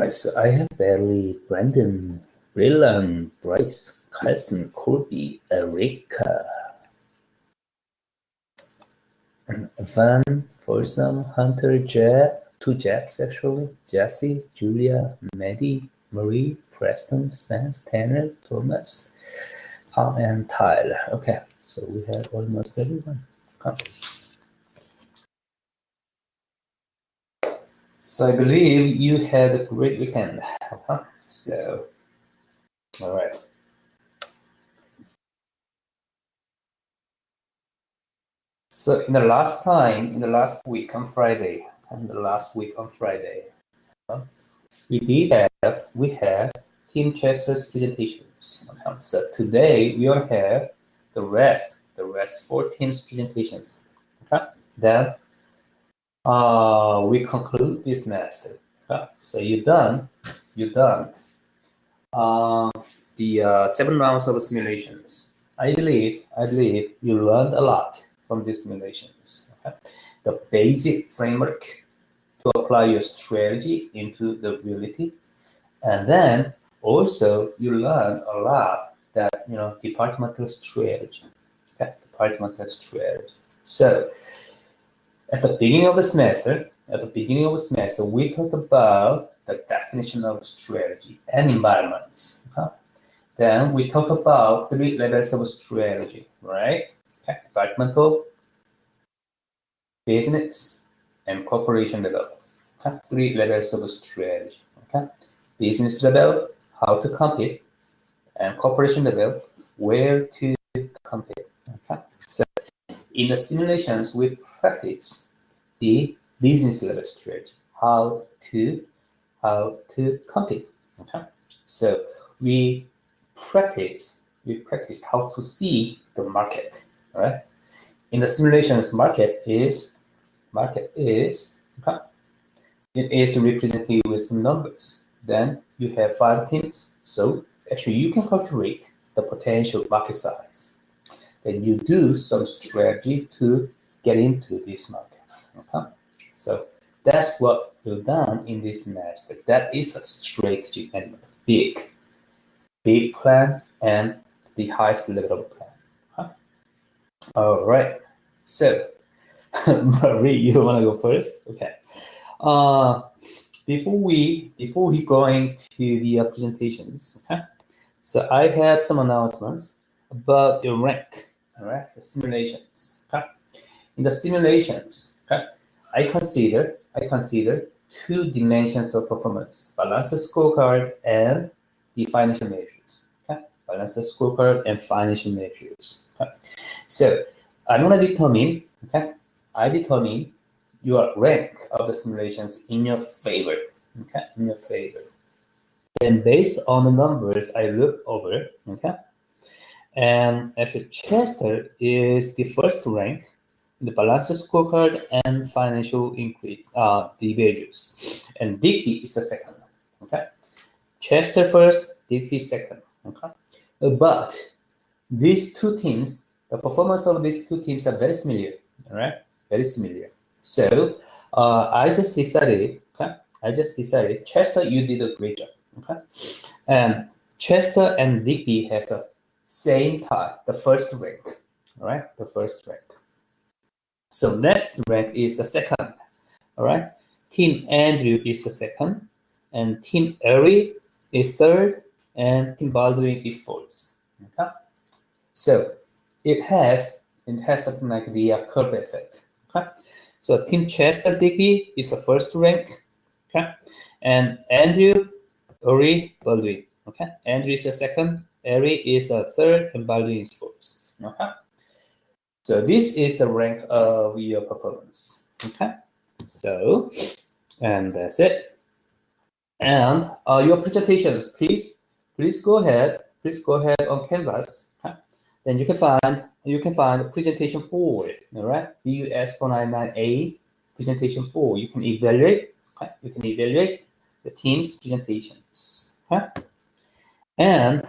right, so I have Bailey, Brandon, Rylan, Bryce, Carson, Corby, Erika, and Van, Folsom, Hunter, Jack, 2 Jacks actually, Jesse, Julia, Maddie, Marie, Preston, Spence, Tanner, Thomas, Tom, and Tyler. Okay, so we have almost everyone. Okay. So I believe you had a great weekend. So, all right. So in the last week on Friday, we have Team Chester's presentations. So today we will have the rest 4 teams presentations. Okay, then we conclude this semester. Okay? So you done the 7 rounds of simulations. I believe you learned a lot from these simulations. Okay? The basic framework to apply your strategy into the reality, and then also you learn a lot that departmental strategy. Okay? Departmental strategy. So at the beginning of the semester, we talk about the definition of strategy and environments. Okay? Then we talk about 3 levels of strategy, right? Okay. Departmental, business, and corporation level. Okay. 3 levels of strategy. Okay. Business level, how to compete, and corporation level, where to compete. Okay. So in the simulations, we practice the business level strategy, how to compete. Okay. So we practice how to see the market. All right. In the simulations, market is okay. It is represented with some numbers. Then you have 5 teams. So actually you can calculate the potential market size. Then you do some strategy to get into this market. Okay. So that's what we've done in this semester. That is a strategy element. Big plan and the highest level of plan. Huh? All right. So, Marie, you want to go first? Okay. Before we go into the presentations, okay. So I have some announcements about the rank. All right, the simulations. Okay. In the simulations, okay, I consider 2 dimensions of performance: balanced scorecard and the financial measures. Okay, balanced scorecard and financial measures. Okay. So I'm gonna determine. Okay, I determine your rank of the simulations in your favor. Okay, in your favor. Then based on the numbers I looked over. Okay, and actually Chester is the first rank in the balanced scorecard and financial increase, the measures, and Digby is the second. Okay, Chester first, Digby second. Okay, but these 2 teams, the performance of these 2 teams are very similar. All right, very similar. So I just decided. Okay, Chester, you did a great job. Okay, and Chester and Digby has a same tie, the first rank. All right, the first rank. So next rank is the second. All right, Team Andrew is the second, and Team Ari is third, and Team Baldwin is fourth. Okay, so it has something like the curve effect. Okay, so Team Chester Digby is the first rank. Okay, and Andrew, Ari, Baldwin. Okay, Andrew is the second, Ari is a third, and Baldwin is fourth. Okay. So this is the rank of your performance. Okay. So, and that's it. And your presentations, please go ahead. Please go ahead on Canvas. Okay? Then you can find presentation 4. All right, BUS499A presentation 4. You can evaluate. Okay? You can evaluate the team's presentations. Okay? And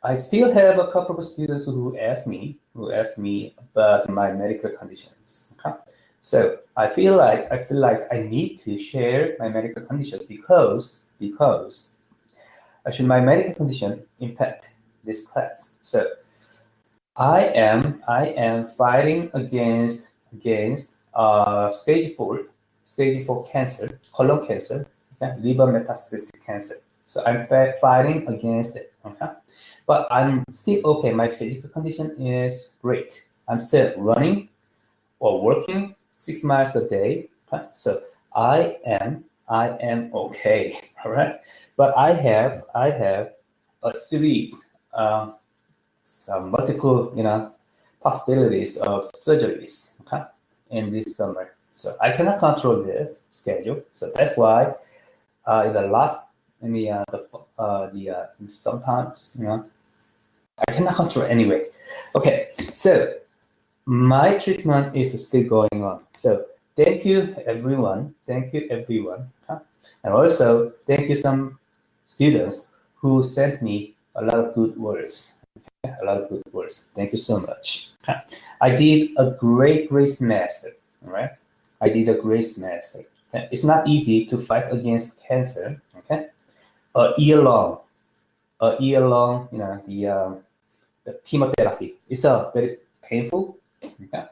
I still have a couple of students who ask me about my medical conditions. Okay, So I feel like I need to share my medical conditions because actually my medical condition impact this class. So I am fighting against stage 4 cancer, colon cancer, okay, liver metastasis cancer. So I'm fighting against it. Okay, but I'm still okay. My physical condition is great. I'm still running or working 6 miles a day. Okay? So I am okay. All right, but I have a series, some multiple possibilities of surgeries, okay, in this summer. So I cannot control this schedule. So that's why in the last in the sometimes I cannot control anyway. Okay, so my treatment is still going on. So thank you everyone. Thank you everyone. Okay? And also thank you some students who sent me a lot of good words. Okay? A lot of good words. Thank you so much. Okay? I did a great semester. All right. I did a great semester. Okay? It's not easy to fight against cancer. Okay. A year long, the chemotherapy. It's a very painful. Okay?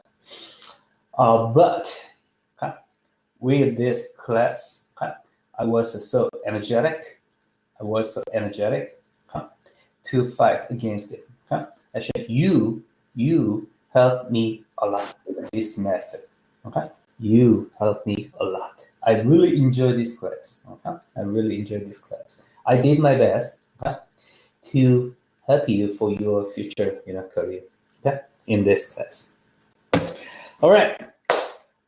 But okay, with this class, okay, I was so energetic. Okay, to fight against it. Okay? Actually, you helped me a lot this semester. Okay, you helped me a lot. I really enjoy this class. Okay, I really enjoy this class. I did my best. Okay, to help you for your future, career. Okay, in this class. All right,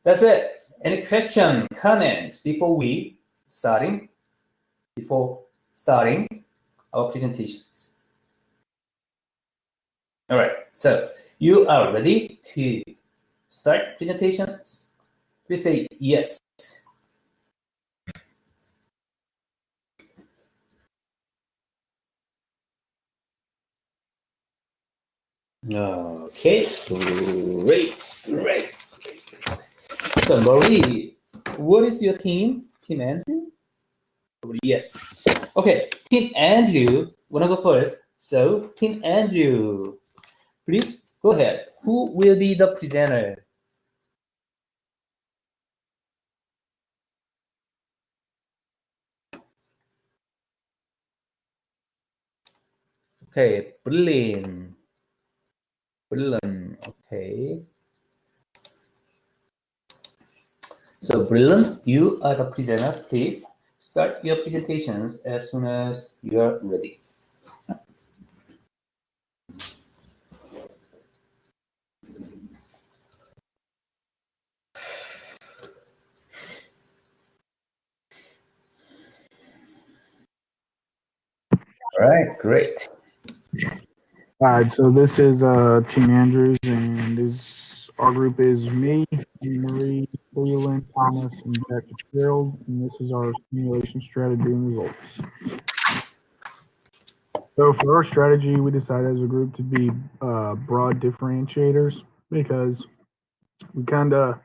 that's it. Any question, comments before starting our presentations? All right, so you are ready to start presentations? Please say yes. Okay, great. So Marie, what is your team? Team Andrew? Yes. Okay, Team Andrew, wanna go first? So Team Andrew, please go ahead. Who will be the presenter? Okay, brilliant. Okay. So brilliant, you are the presenter. Please start your presentations as soon as you are ready. All right, great. All right, so this is Team Andrews, and our group is me, Marie, Leland, Thomas, and Jack Fitzgerald, and this is our simulation strategy and results. So for our strategy, we decided as a group to be broad differentiators because we kind of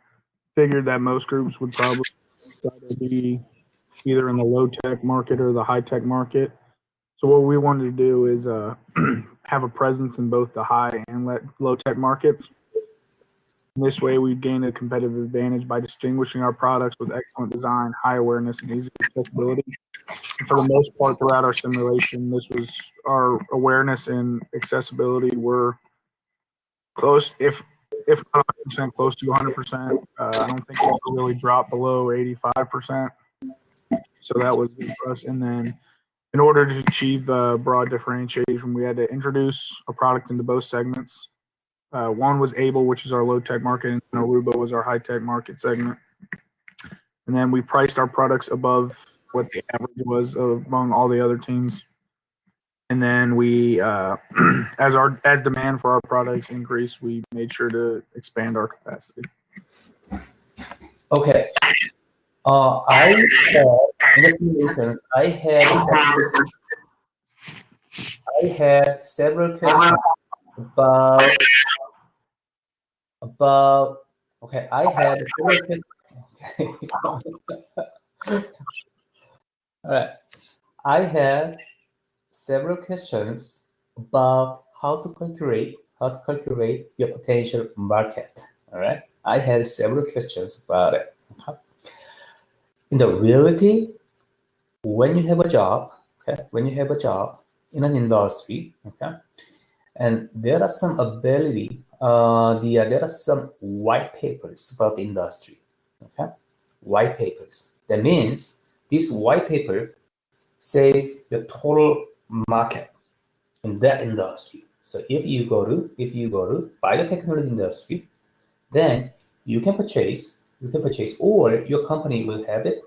figured that most groups would probably try to be either in the low tech market or the high tech market. So what we wanted to do is have a presence in both the high and low tech markets. And this way, we gain a competitive advantage by distinguishing our products with excellent design, high awareness, and easy accessibility. And for the most part, throughout our simulation, this was our awareness and accessibility were close, if not 100%, close to 100%. I don't think it ever really dropped below 85%. So that was good for us. And then in order to achieve broad differentiation, we had to introduce a product into both segments. One was Able, which is our low tech market, and Aruba was our high tech market segment. And then we priced our products above what the average was among all the other teams. And then we, as demand for our products increased, we made sure to expand our capacity. Okay. In the simulations, I had several questions about Okay, I had several all right. I had several questions about how to calculate your potential market. All right. I had several questions about it. Okay. In the reality, when you have a job, okay, when you have a job in an industry, okay, and there are some there are some white papers about the industry, okay, white papers. That means this white paper says the total market in that industry. So if you go to biotechnology industry, then you can purchase, or your company will have it,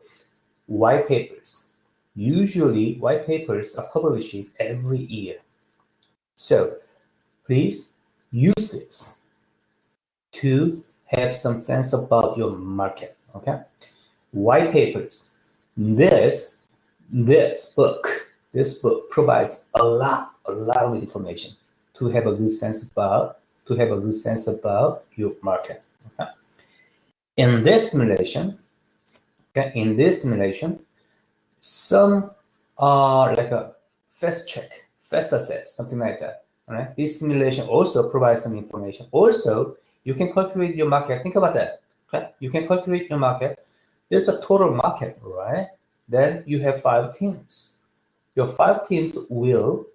white papers. Usually, white papers are published every year. So please use this to have some sense about your market. Okay, white papers. This book provides a lot of information to have a good sense about your market. Okay? In this simulation, some are like a fast assess, something like that. All right. This simulation also provides some information. Also, you can calculate your market. Think about that. Okay. You can calculate your market. There's a total market, right? Then you have 5 teams. Your 5 teams will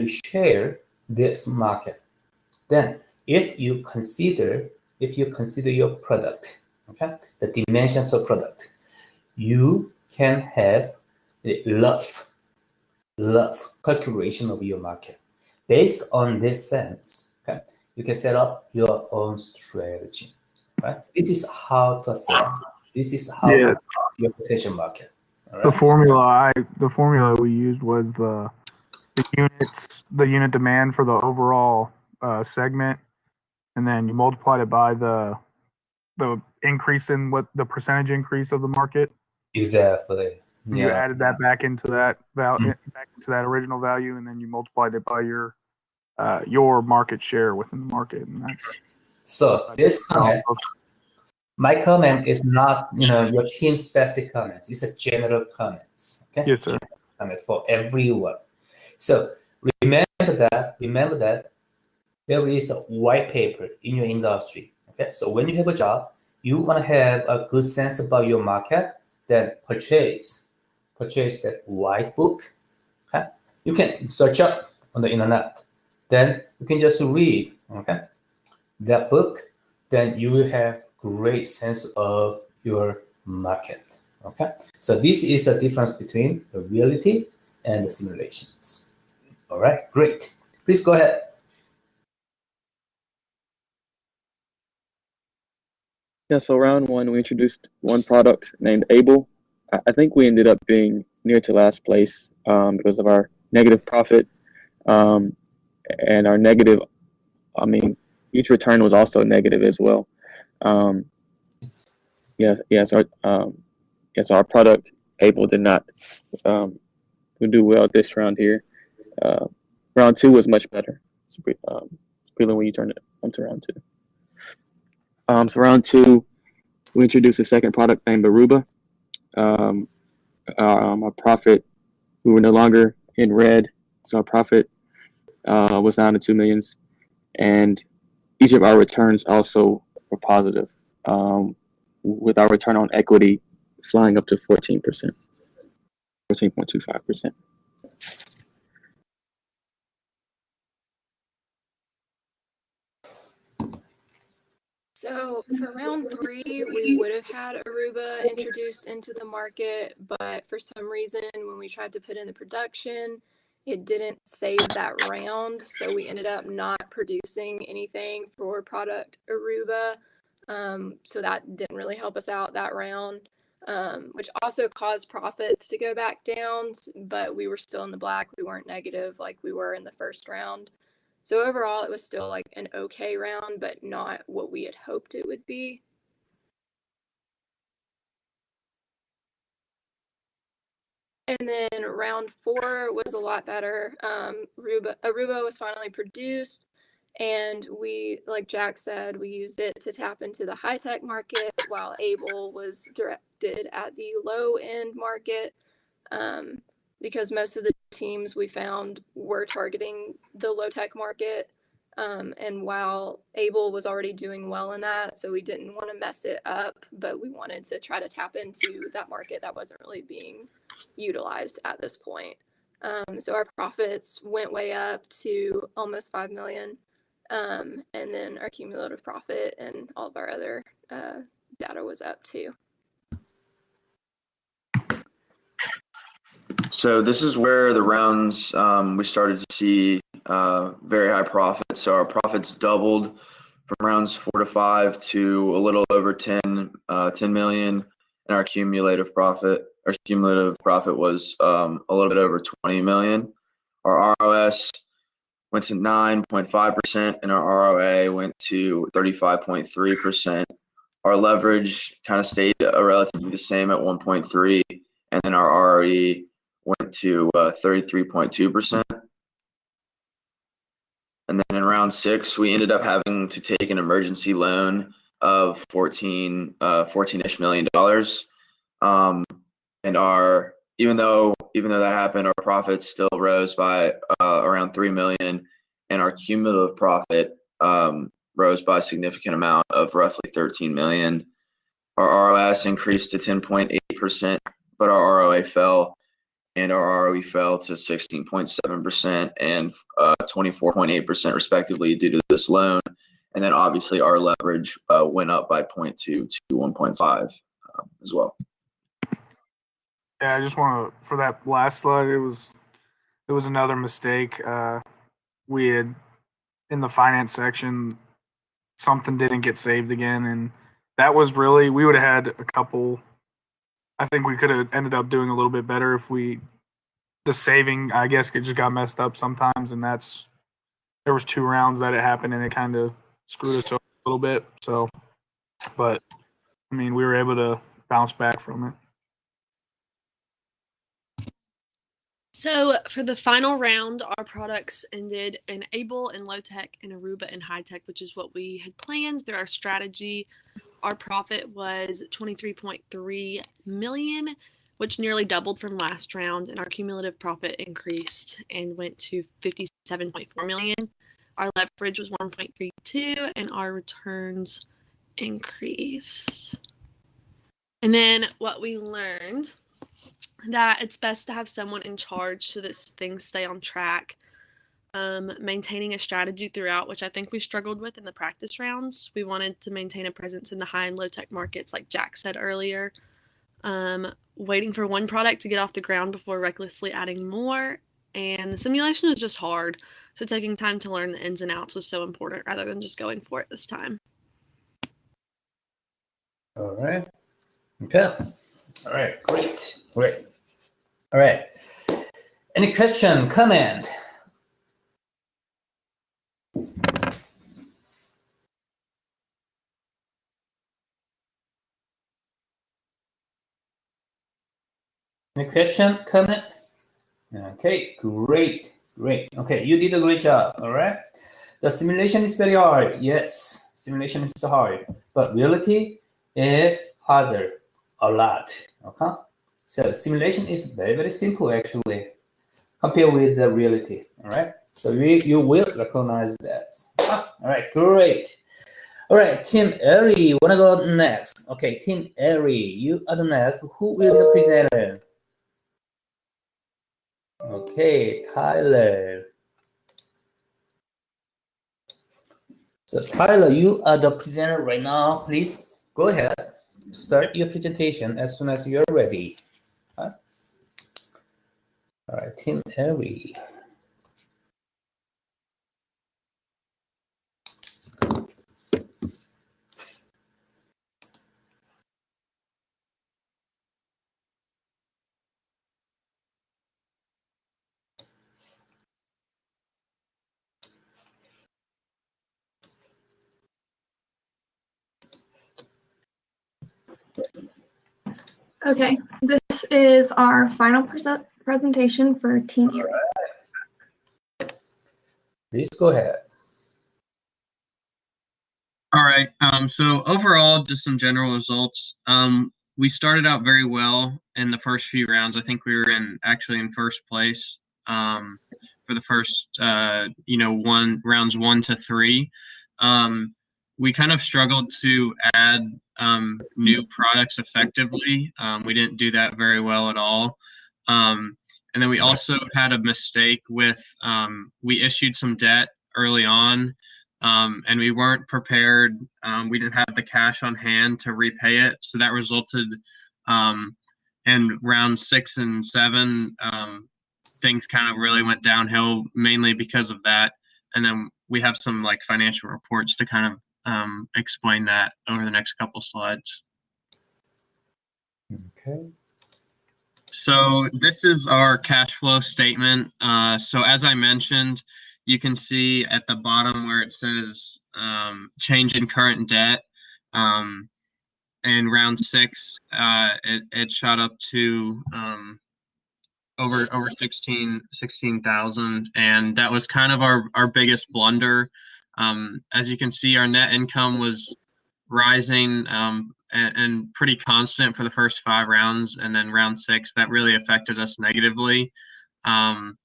share this market. Then, if you consider your product, okay, the dimensions of product, you can have a rough calculation of your market. Based on this sense, okay, you can set up your own strategy. Right? This is how to assess. This is how to assess your potential market. All The right? formula we used was the unit demand for the overall segment, and then you multiplied it by the increase in what the percentage increase of the market. Exactly. And you added that back into that back into that original value, and then you multiplied it by your market share within the market, and that's so this comment. My comment is not, your team specific comments. It's a general comments. Okay. Yes, sir. Comment for everyone. So remember that there is a white paper in your industry. Okay. So when you have a job, you want to have a good sense about your market. Then purchase that white book. Okay. You can search up on the internet. Then you can just read. Okay. That book. Then you will have great sense of your market. Okay, so this is the difference between the reality and the simulations. All right, great. Please go ahead. Yeah, so round one, we introduced one product named Able. I think we ended up being near to last place because of our negative profit and our negative, each return was also negative as well. Our product Able did not do well this round here. Round two was much better. So, when you turn it onto round two. So round two, we introduced a second product named Aruba. Our profit, we were no longer in red, so our profit was down to 2 millions, and each of our returns also were positive, with our return on equity flying up to 14%, 14.25%. So for round three, we would have had Aruba introduced into the market, but for some reason, when we tried to put in the production, it didn't save that round. So we ended up not producing anything for product Aruba. So that didn't really help us out that round, which also caused profits to go back down, but we were still in the black. We weren't negative like we were in the first round. So overall, it was still like an okay round, but not what we had hoped it would be. And then round four was a lot better. Aruba was finally produced, And we, like Jack said, we used it to tap into the high-tech market, while Able was directed at the low-end market, because most of the teams we found were targeting the low-tech market. And while Able was already doing well in that, so we didn't want to mess it up, but we wanted to try to tap into that market that wasn't really being utilized at this point. So our profits went way up to almost 5 million. And then our cumulative profit and all of our other data was up too. So this is where the rounds, we started to see very high profits. So our profits doubled from rounds 4 to 5 to a little over 10 million, and our cumulative profit was a little bit over 20 million. Our ROS went to 9.5%, and our ROA went to 35.3%. Our leverage kind of stayed relatively the same at 1.3, and then our ROE went to 33.2%. And then in round 6, we ended up having to take an emergency loan of $14-ish million. And even though that happened, our profits still rose by around 3 million, and our cumulative profit rose by a significant amount of roughly 13 million. Our ROS increased to 10.8%, but our ROA fell, and our ROE fell to 16.7% and 24.8% respectively due to this loan. And then obviously our leverage went up by 0.2 to 1.5 as well. Yeah, I just want to, for that last slide, it was another mistake. We had, in the finance section, something didn't get saved again, and that was really, we would have had a couple, I think we could have ended up doing a little bit better if the saving, I guess, it just got messed up sometimes, and there was 2 rounds that it happened, and it kind of screwed us up a little bit. So, but I mean, we were able to bounce back from it. So for the final round, our products ended in Able and Low Tech and Aruba and High Tech, which is what we had planned through our strategy. Our profit was 23.3 million, which nearly doubled from last round, and our cumulative profit increased and went to 57.4 million. Our leverage was 1.32, and our returns increased. And then what we learned, that it's best to have someone in charge so that things stay on track. Maintaining a strategy throughout, which I think we struggled with in the practice rounds. We wanted to maintain a presence in the high and low tech markets, like Jack said earlier. Waiting for one product to get off the ground before recklessly adding more. And the simulation was just hard. So taking time to learn the ins and outs was so important rather than just going for it this time. All right. Okay. All right. Great. All right. Any question, comment? Any question, comment? Okay, great. Okay, you did a great job, all right? The simulation is very hard. Yes, simulation is hard, but reality is harder, a lot, okay? So simulation is very, very simple, actually, compared with the reality, all right? So you will recognize that. All right, great. All right, Team Airy, wanna go next? Okay, Team Airy, you are the next. Who will be the presenter? Okay, Tyler. So Tyler, you are the presenter right now. Please go ahead. Start your presentation as soon as you're ready. All right, Team Airy. Okay, this is our final presentation for Team Airy. Please go ahead. right. So overall, just some general results. We started out very well in the first few rounds. I think we were actually in first place for the first rounds 1 to 3. We kind of struggled to add new products effectively. We didn't do that very well at all. And then we also had a mistake with we issued some debt early on. And we weren't prepared. We didn't have the cash on hand to repay it. So that resulted in round 6 and 7, things kind of really went downhill mainly because of that. And then we have some like financial reports to kind of explain that over the next couple slides. Okay. So this is our cash flow statement. So as I mentioned, you can see at the bottom where it says change in current debt. In round 6, it shot up to over 16,000, and that was kind of our biggest blunder. As you can see, our net income was rising and pretty constant for the first 5 rounds, and then round 6 that really affected us negatively. And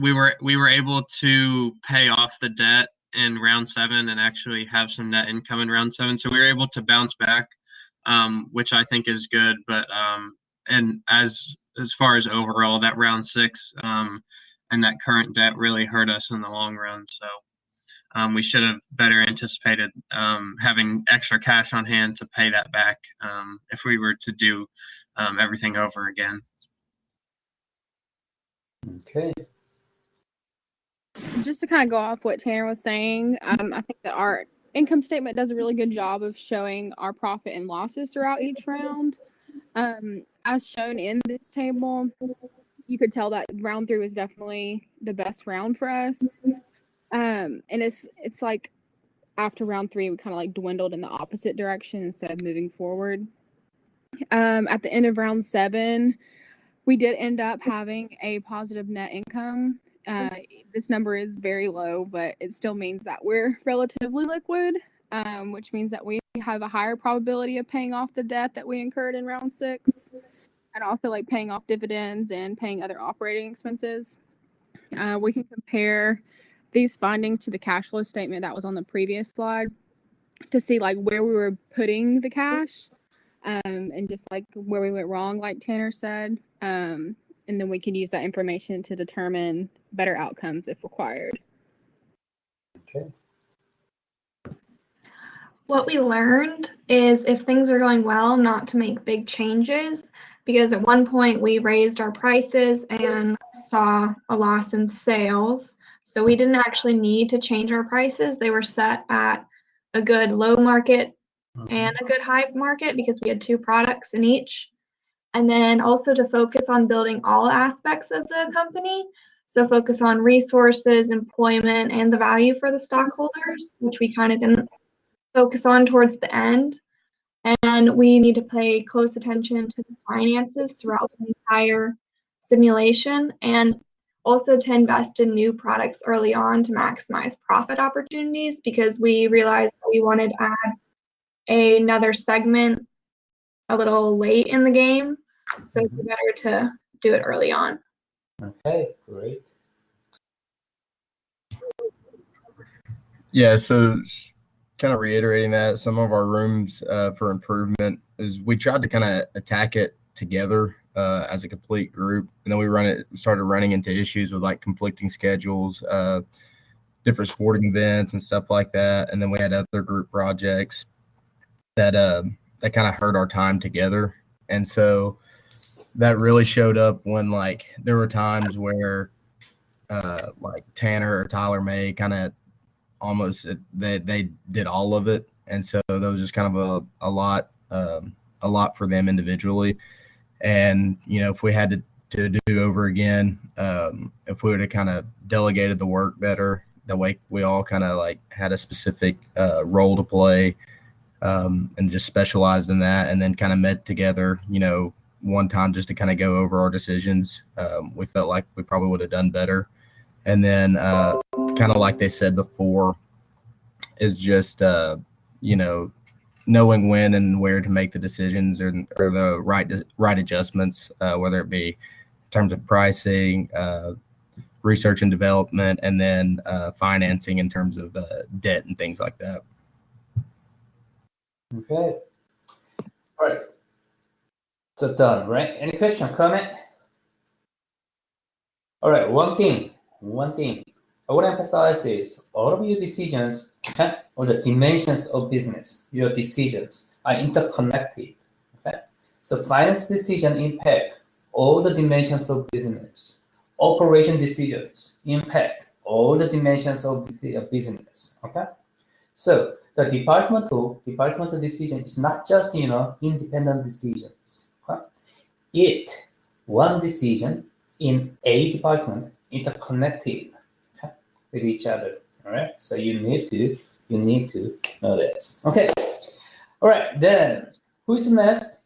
we were able to pay off the debt in round 7 and actually have some net income in round 7. So we were able to bounce back, which I think is good. But and as far as overall, that round 6 and that current debt really hurt us in the long run. So we should have better anticipated having extra cash on hand to pay that back if we were to do everything over again. Okay. Just to kind of go off what Tanner was saying, I think that our income statement does a really good job of showing our profit and losses throughout each round. As shown in this table, you could tell that round 3 was definitely the best round for us. And it's like after round 3, we kind of like dwindled in the opposite direction instead of moving forward. At the end of round 7, we did end up having a positive net income. This number is very low, but it still means that we're relatively liquid, which means that we have a higher probability of paying off the debt that we incurred in round 6, and also like paying off dividends and paying other operating expenses. We can compare these findings to the cash flow statement that was on the previous slide to see like where we were putting the cash, and just like where we went wrong, like Tanner said. And then we can use that information to determine better outcomes if required. Okay. What we learned is if things are going well, not to make big changes, because at one point we raised our prices and saw a loss in sales. So we didn't actually need to change our prices. They were set at a good low market and a good high market because we had 2 products in each. And then also to focus on building all aspects of the company. So focus on resources, employment, and the value for the stockholders, which we kind of didn't focus on towards the end. And we need to pay close attention to the finances throughout the entire simulation, and also to invest in new products early on to maximize profit opportunities, because we realized that we wanted to add another segment a little late in the game. So it's better to do it early on. Okay, great. Yeah, so kind of reiterating that, some of our rooms for improvement is we tried to kind of attack it together as a complete group, and then we started running into issues with like conflicting schedules, different sporting events and stuff like that, and then we had other group projects that kind of hurt our time together. And so that really showed up when like there were times where like Tanner or Tyler May kind of almost they did all of it, and so that was just kind of a lot for them individually. And if we had to do over again, if we would have kind of delegated the work better, that way we all kind of like had a specific role to play, and just specialized in that, and then kind of met together one time just to kind of go over our decisions, we felt like we probably would have done better. And then kind of like they said before, is just knowing when and where to make the decisions or the right adjustments, whether it be in terms of pricing, research and development, and then financing in terms of debt and things like that. Okay. All right. So done, right? Any question, comment? All right, one thing. I want to emphasize this. All of your decisions, okay, or the dimensions of business, your decisions are interconnected, okay? So finance decision impact all the dimensions of business. Operation decisions impact all the dimensions of business, okay? So the departmental decision is not just, independent decisions, okay? One decision in a department interconnected, okay, with each other. All right. So you need to know this. Okay. All right. Then who's next?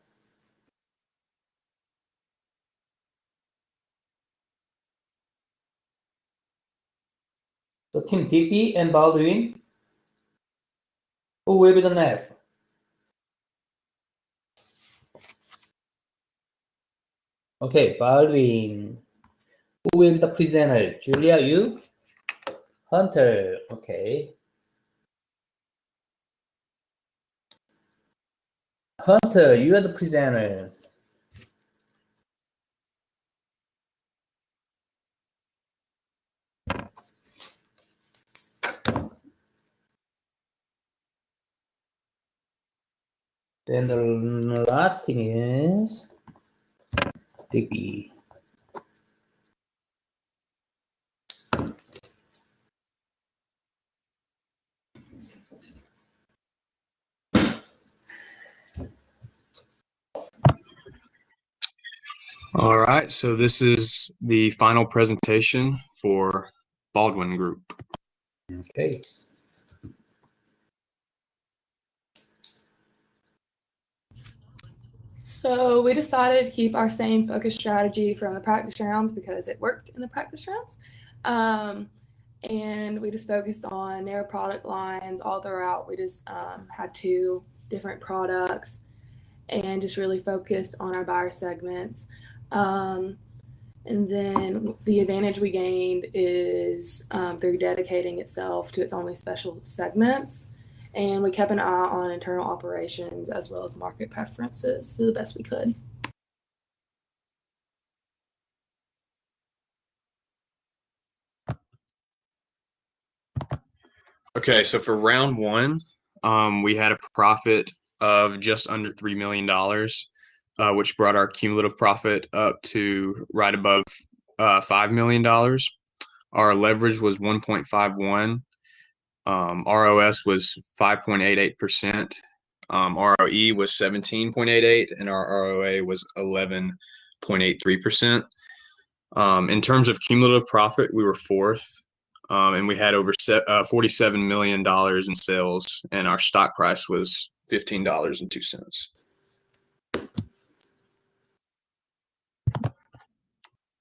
So Team Digby and Baldwin. Who will be the next? Okay, Baldwin. Who will be the presenter? Julia, you? Hunter. Okay. Hunter, you are the presenter. Then the last thing is Digby. All right, so this is the final presentation for Baldwin Group. Okay. So we decided to keep our same focus strategy from the practice rounds because it worked in the practice rounds. And we just focused on narrow product lines all throughout. We just had 2 different products and just really focused on our buyer segments. And then the advantage we gained is through dedicating itself to its only special segments. And we kept an eye on internal operations as well as market preferences to the best we could. Okay, so for round 1, we had a profit of just under $3 million, which brought our cumulative profit up to right above $5 million. Our leverage was 1.51. ROS was 5.88%. ROE was 17.88, and our ROA was 11.83%. In terms of cumulative profit, we were 4th, and we had over $47 million in sales, and our stock price was $15.02.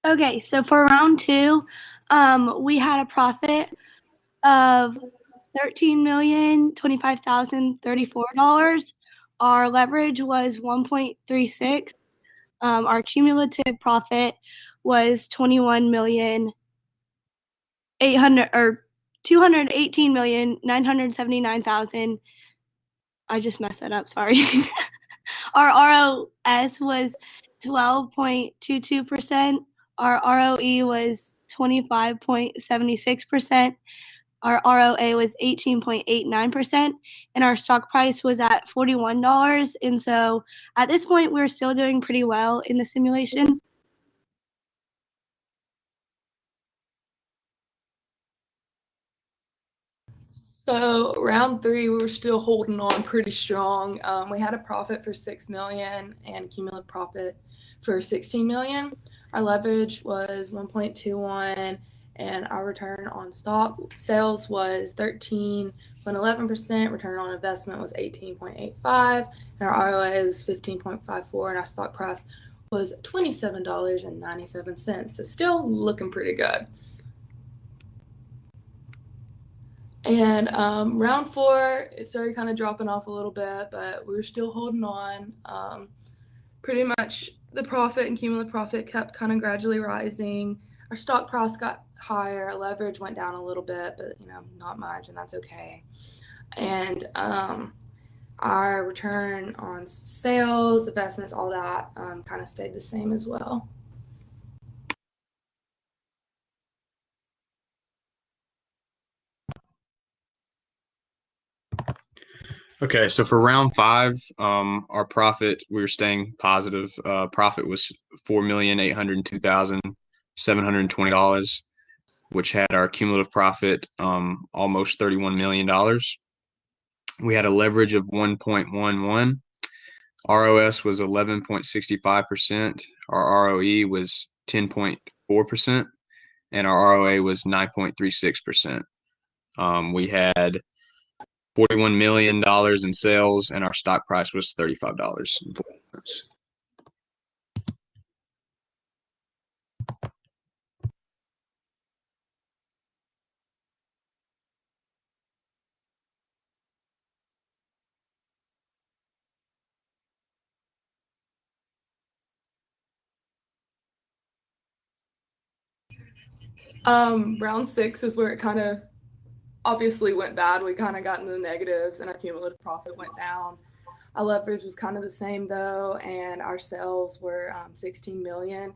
Okay, so for round 2, we had a profit of $13,025,034. Our leverage was 1.36. Our cumulative profit was $218,979,000. I just messed that up. Sorry. Our ROS was 12.22%. Our ROE was 25.76%. Our ROA was 18.89%, and our stock price was at $41. And so at this point, we're still doing pretty well in the simulation. So round 3, we were still holding on pretty strong. We had a profit for $6 million and cumulative profit for $16 million. Our leverage was 1.21, and our return on stock sales was 13.11%. Return on investment was 18.85, and our ROA was 15.54, and our stock price was $27.97. So still looking pretty good. And round 4, it started kind of dropping off a little bit, but we were still holding on. Pretty much the profit and cumulative profit kept kind of gradually rising. Our stock price got higher, our leverage went down a little bit, but not much, and that's okay. And our return on sales, investments, all that kind of stayed the same as well. Okay, so for round 5, our profit, we were staying positive. Profit was $4,802,720, which had our cumulative profit almost $31 million. We had a leverage of 1.11. ROS was 11.65%. Our ROE was 10.4%, and our ROA was 9.36%. We had $41 million in sales, and our stock price was $35. Round 6 is where it kind of obviously went bad. We kind of got into the negatives, and our cumulative profit went down. Our leverage was kind of the same though, and our sales were 16 million.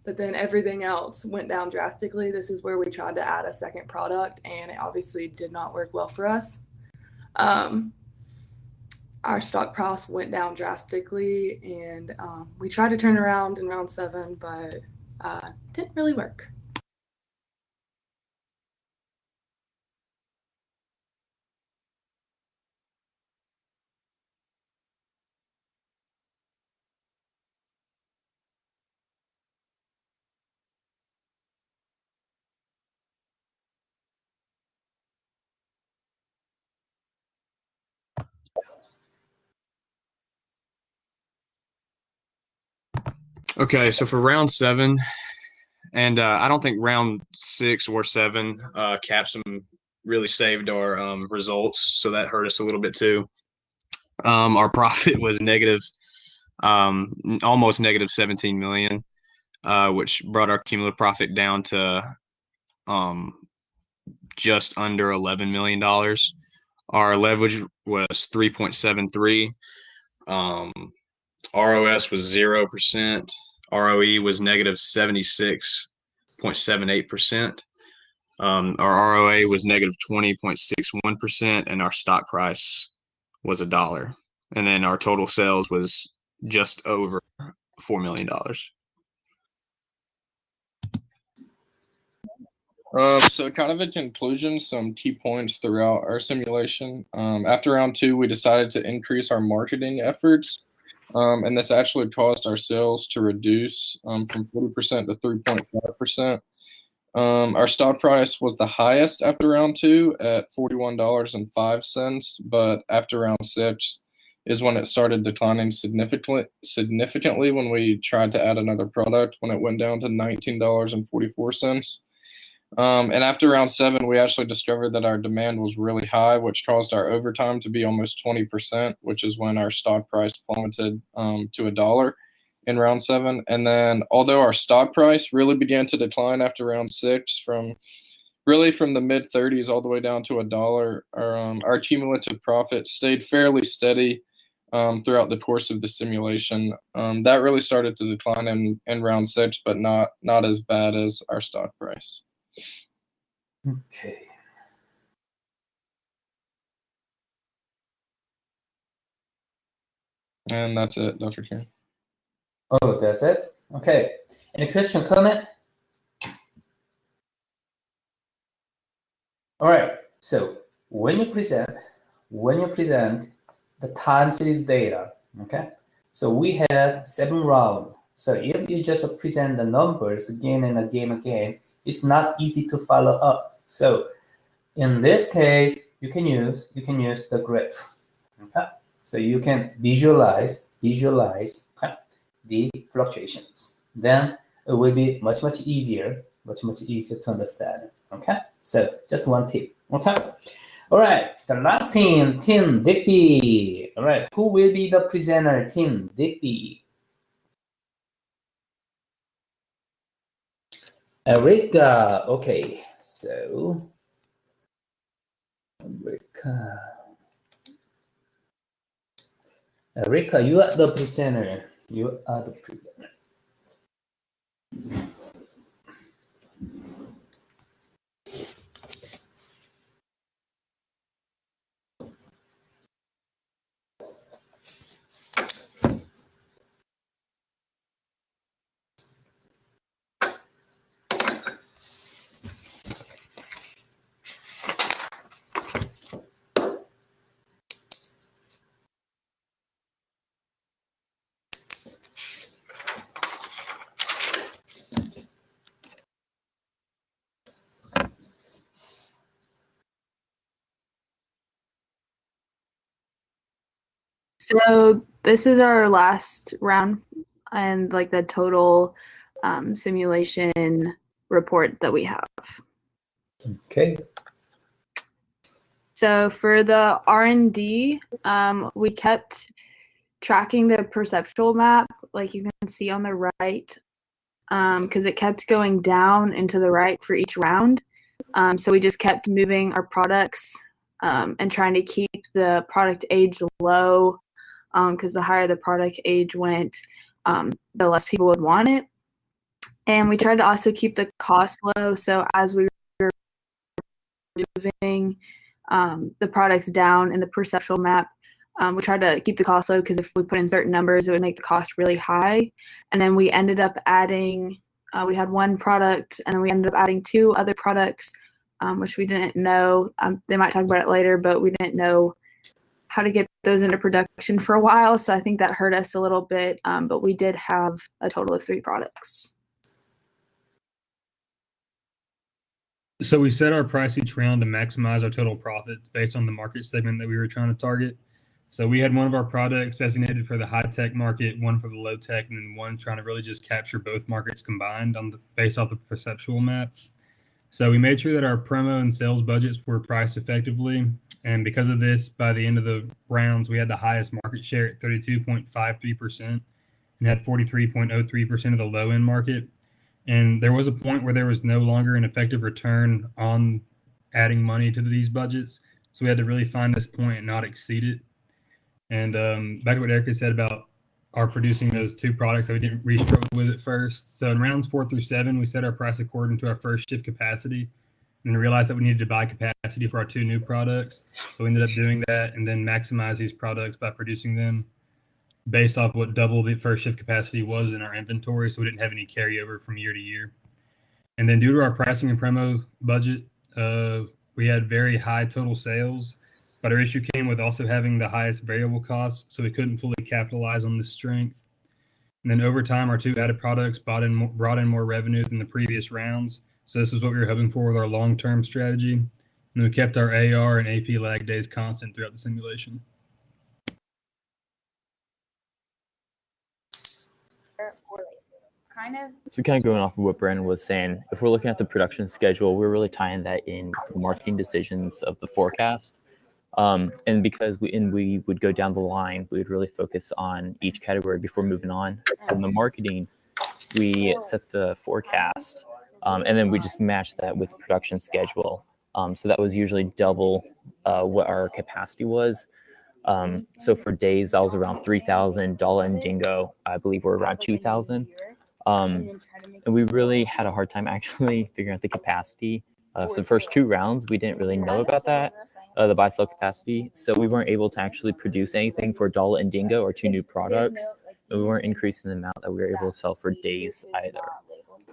But then everything else went down drastically. This is where we tried to add a second product, and it obviously did not work well for us. Our stock price went down drastically, and we tried to turn around in round 7, but didn't really work. Okay, so for round 7, and I don't think round 6 or 7 Capsum really saved our results, so that hurt us a little bit too. Our profit was negative, almost negative 17 million, which brought our cumulative profit down to just under $11 million. Our leverage was 3.73. ROS was 0%. ROE was negative 76.78%. Our ROA was negative 20.61%, and our stock price was $1. And then our total sales was just over $4 million. So kind of in conclusion, some key points throughout our simulation. After round 2, we decided to increase our marketing efforts. And this actually caused our sales to reduce from 40% to 3.5%. Our stock price was the highest after round 2 at $41.05, but after round 6 is when it started declining significantly when we tried to add another product, when it went down to $19.44. And after round 7, we actually discovered that our demand was really high, which caused our overtime to be almost 20%, which is when our stock price plummeted to $1 in round 7. And then although our stock price really began to decline after round 6 from the mid 30s all the way down to $1, our cumulative profit stayed fairly steady throughout the course of the simulation. That really started to decline in round 6, but not as bad as our stock price. Okay. And that's it, Dr. Karen. Oh, that's it? Okay. Any question, comment? All right. So when you present the time series data, okay? So we have 7 rounds. So if you just present the numbers again and again, it's not easy to follow up. So in this case, you can use the graph. Okay? So you can visualize okay, the fluctuations. Then it will be much easier to understand. Okay? So just one tip. Okay? All right, the last team, Team Digby. All right, who will be the presenter, Team Digby? Erica. Okay, so Erica, you are the presenter. You are the presenter. So this is our last round and like the total simulation report that we have. Okay. So for the R&D, we kept tracking the perceptual map, like you can see on the right, because it kept going down and to the right for each round. So we just kept moving our products and trying to keep the product age low, because the higher the product age went, the less people would want it. And we tried to also keep the cost low. So as we were moving the products down in the perceptual map, we tried to keep the cost low because if we put in certain numbers, it would make the cost really high. And then we ended up adding, we had one product, and then we ended up adding two other products, which we didn't know. They might talk about it later, but we didn't know how to get those into production for a while. So I think that hurt us a little bit, but we did have a total of 3 products. So we set our price each round to maximize our total profits based on the market segment that we were trying to target. So we had one of our products designated for the high-tech market, one for the low-tech, and then one trying to really just capture both markets combined based off the perceptual map. So we made sure that our promo and sales budgets were priced effectively. And because of this, by the end of the rounds, we had the highest market share at 32.53% and had 43.03% of the low-end market. And there was a point where there was no longer an effective return on adding money to these budgets. So we had to really find this point and not exceed it. And back to what Erica said about our producing those 2 products that we didn't really struggle with at first. So in rounds 4 through 7, we set our price according to our first shift capacity and realized that we needed to buy capacity for our 2 new products. So we ended up doing that and then maximize these products by producing them based off what double the first shift capacity was in our inventory, so we didn't have any carryover from year to year. And then due to our pricing and promo budget, we had very high total sales, but our issue came with also having the highest variable costs, so we couldn't fully capitalize on this strength. And then over time, our 2 added products brought in more revenue than the previous rounds, so this is what we were hoping for with our long-term strategy. And we kept our AR and AP lag days constant throughout the simulation. So kind of going off of what Brandon was saying, if we're looking at the production schedule, we're really tying that in with the marketing decisions of the forecast. And because we would go down the line, we would really focus on each category before moving on. So in the marketing, we set the forecast, and then we just match that with the production schedule. So that was usually double what our capacity was. So for days, that was around 3,000. Dollar and Dingo, I believe, were around 2,000. And we really had a hard time actually figuring out the capacity. For the first 2 rounds, we didn't really know about that, the buy-sell capacity. So we weren't able to actually produce anything for Dollar and Dingo or 2 new products. And we weren't increasing the amount that we were able to sell for days either.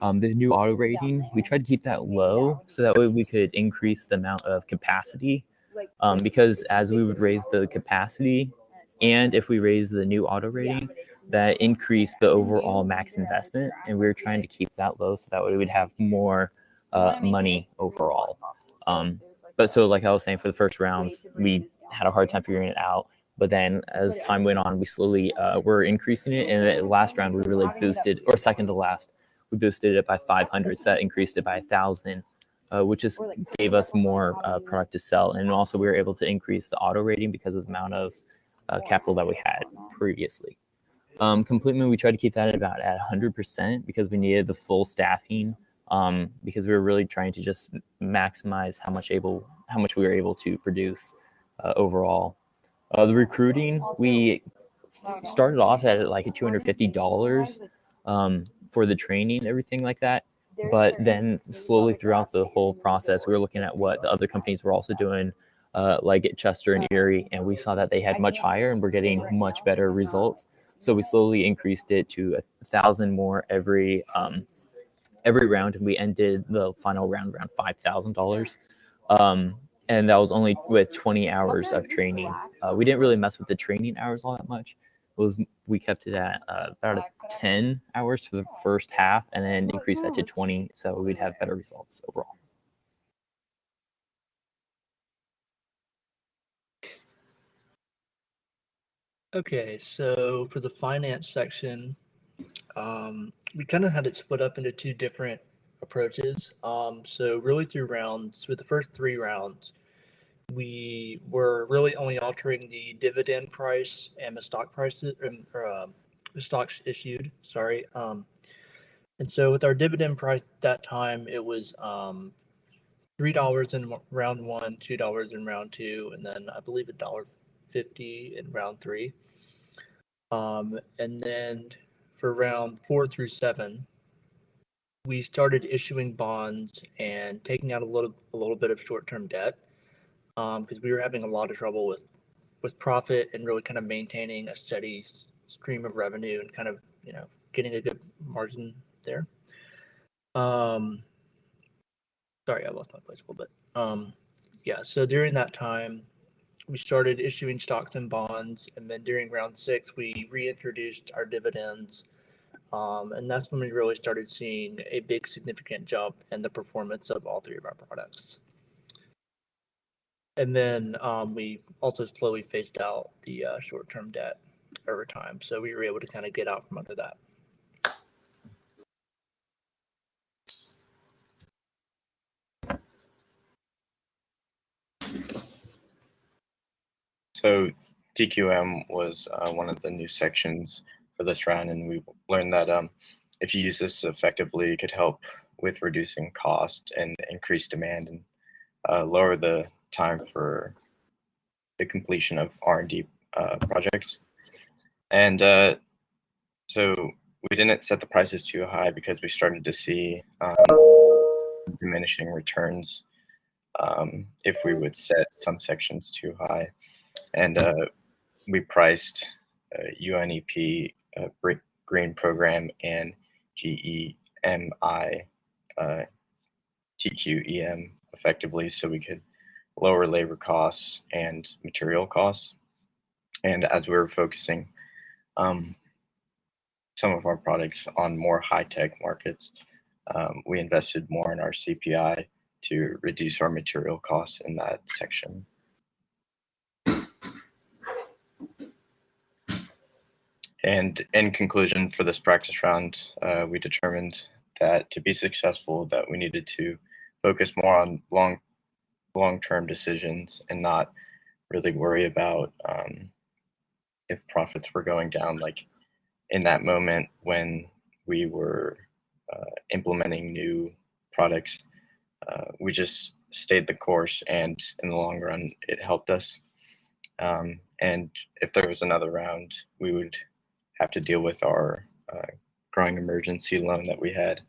The new auto rating, we tried to keep that low so that way we could increase the amount of capacity. Because as we would raise the capacity, and if we raise the new auto rating, that increased the overall max investment, and we were trying to keep that low so that way we'd have more money overall. But so like I was saying, for the first rounds, we had a hard time figuring it out. But then as time went on, we slowly were increasing it. And the last round, we really boosted, or second to last, we boosted it by 500. So that increased it by 1,000 which just gave us more product to sell. And also we were able to increase the auto rating because of the amount of capital that we had previously. Completely, we tried to keep that at 100% because we needed the full staffing, because we were really trying to just maximize how much we were able to produce overall. The recruiting, we started off at like a $250 for the training and everything like that. But then slowly throughout the whole process, we were looking at what the other companies were also doing, like at Chester and Erie, and we saw that they had much higher and were getting much better results. So we slowly increased it to 1,000 more every round, and we ended the final round around $5,000. And that was only with 20 hours of training. We didn't really mess with the training hours all that much. We kept it at about 10 hours for the first half, and then increased that to 20, so we'd have better results overall. Okay, so for the finance section, we kind of had it split up into two different approaches. So really through rounds, with the first 3 rounds, we were really only altering the dividend price and the stock prices, or the stocks issued, sorry. And so with our dividend price at that time, it was $3 in round 1, $2 in round 2, and then I believe $1.50 in round 3. And then for round 4 through 7, we started issuing bonds and taking out a little bit of short-term debt, because we were having a lot of trouble with profit and really kind of maintaining a steady stream of revenue and kind of, getting a good margin there. Sorry, I lost my place a little bit. Yeah, so during that time, we started issuing stocks and bonds, and then during round 6, we reintroduced our dividends, and that's when we really started seeing a big significant jump in the performance of all 3 of our products. And then we also slowly phased out the short-term debt over time, so we were able to kind of get out from under that. So TQM was one of the new sections for this round, and we learned that if you use this effectively, it could help with reducing cost and increase demand, and lower the time for the completion of R&D projects. And so we didn't set the prices too high because we started to see diminishing returns if we would set some sections too high. And we priced UNEP Green Program and GEMI TQEM effectively, so we could lower labor costs and material costs. And as we were focusing some of our products on more high-tech markets, we invested more in our CPI to reduce our material costs in that section. And in conclusion, for this practice round, we determined that to be successful, that we needed to focus more on long-term decisions and not really worry about if profits were going down. Like in that moment when we were implementing new products, we just stayed the course, and in the long run, it helped us. And if there was another round, we would have to deal with our growing emergency loan that we had.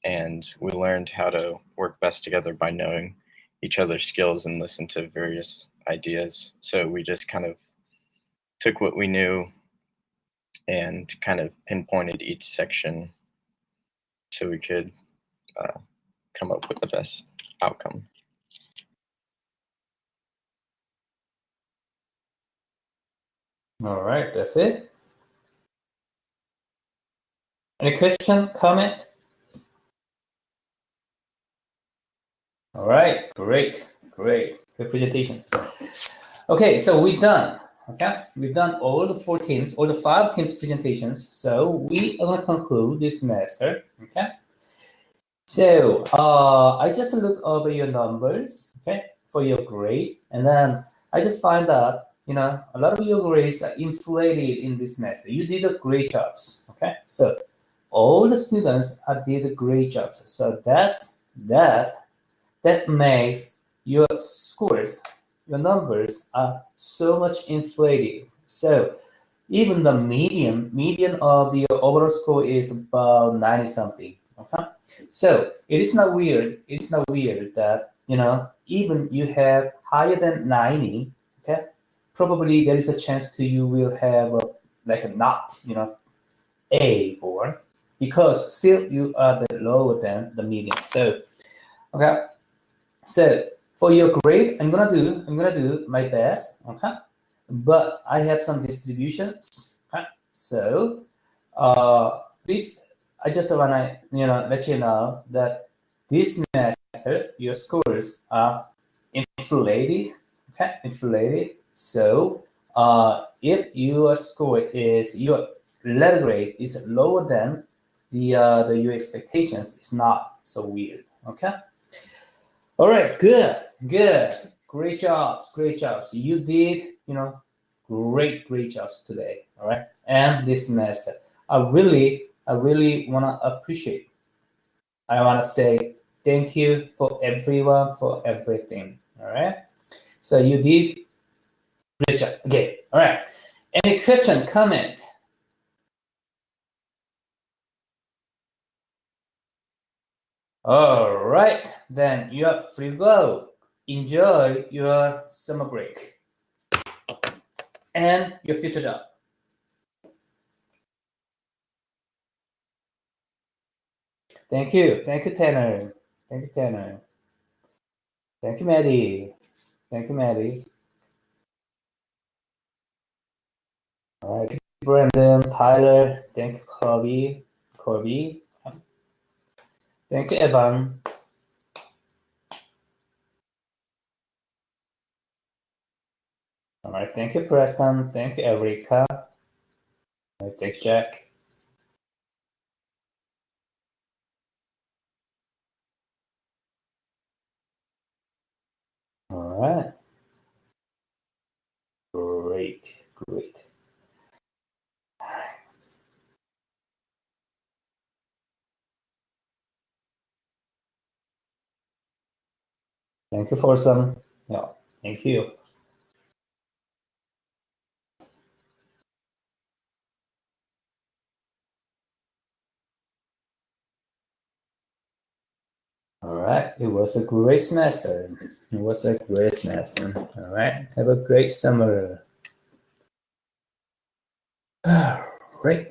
And we learned how to work best together by knowing each other's skills and listen to various ideas. So we just kind of took what we knew and kind of pinpointed each section so we could come up with the best outcome. All right, that's it. Any question, comment? All right, great. Good presentation. Okay, so we're done. Okay, we've done all the 4 teams, all the 5 teams presentations. So we are going to conclude this semester. Okay, So I just looked over your numbers, okay, for your grade, and then I just find out, you know, a lot of your grades are inflated in this semester. You did a great jobs, okay. So all the students did great jobs. So that makes your scores, your numbers are so much inflated. So even the median of the overall score is about 90 something. Okay, so it is not weird. It's not weird that, you know, even you have higher than 90. Okay, probably there is a chance to you will have like a not, you know, A, or because still you are the lower than the median. So okay, so for your grade, I'm gonna do my best. Okay, but I have some distributions. Okay? So this I just wanna, you know, let you know that this semester your scores are inflated. Okay, inflated. So if your score is your letter grade is lower than the your expectations, it's not so weird. Okay. All right, good. Great jobs. You did, you know, great jobs today. All right, and this semester. I really want to appreciate. I want to say thank you for everyone for everything. All right, so you did great job. Okay, all right. Any question, comment? All right, then you are free to go. Enjoy your summer break and your future job. Thank you, Tanner. Thank you, Tanner. Thank you, Maddie. Thank you, Maddie. All right, Brandon, Tyler. Thank you, Corby. Thank you, Evan. All right, thank you, Preston. Thank you, Erica. All right, thank you, Jack. All right. Great. Thank you for some. Yeah, thank you. All right, it was a great semester. All right, have a great summer. All right.